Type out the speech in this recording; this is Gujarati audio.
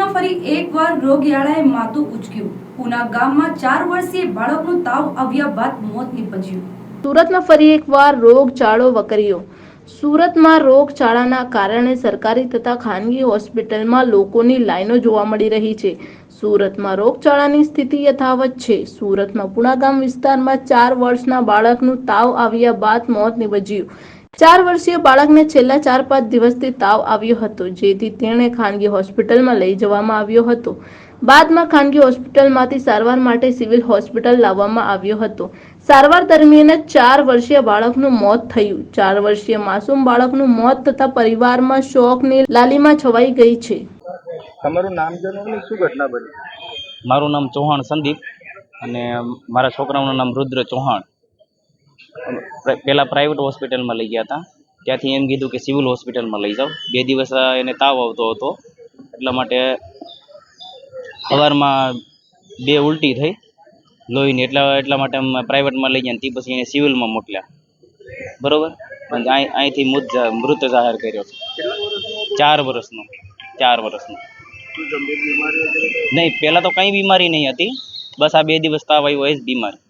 સુરતમાં ફરી એકવાર રોગયાળાએ માથું ઉચક્યું। પુના ગામમાં 4 વર્ષીય બાળકનું તાવ આવ્યા બાદ મોત નીપજ્યું। સુરતમાં ફરી એકવાર રોગચાળો વકર્યો। સુરતમાં રોગચાળાના કારણે સરકારી તથા ખાનગી હોસ્પિટલમાં લોકોની લાઈનો જોવા મળી રહી છે। સુરતમાં રોગચાળાની સ્થિતિ યથાવત છે। સુરતમાં પુના ગામ વિસ્તારમાં 4 વર્ષના બાળકનું તાવ આવ્યા બાદ મોત નીપજ્યું। 4 વર્ષીય બાળકને છેલ્લા 4-5 દિવસથી તાવ આવ્યો હતો, જેથી તેણે ખાનગી હોસ્પિટલમાં લઈ જવામાં આવ્યો હતો। બાદમાં ખાનગી હોસ્પિટલમાંથી સારવાર માટે સિવિલ હોસ્પિટલ લાવવામાં આવ્યો હતો। સારવાર દરમિયાન 4 વર્ષીય બાળકનું મોત થયું। 4 વર્ષીય માસૂમ બાળકનું મોત થતા પરિવારમાં શોકની લાલીમાં છવાઈ ગઈ છે। તમારું નામ જણાવો, શું ઘટના બની? મારું નામ ચૌહાણ સંદીપ અને મારા છોકરાનું નામ રુદ્ર ચૌહાણ। પહેલાં પ્રાઇવેટ હોસ્પિટલમાં લઈ ગયા હતા, ત્યાંથી એમ કીધું કે સિવિલ હોસ્પિટલમાં લઈ જાઓ। 2 દિવસ એને તાવ આવતો હતો, એટલા માટે સવારમાં 2 ઉલટી થઈ લોહીની, એટલા માટે અમે પ્રાઇવેટમાં લઈ ગયા, તે પછી એને સિવિલમાં મોકલ્યા, બરાબર। અને અહીંથી મૃત જાહેર કર્યો છે। 4 વર્ષનો। નહીં, પહેલાં તો કંઈ બીમારી નહીં હતી, બસ આ 2 દિવસ તાવ આવ્યો એ જ બીમારી।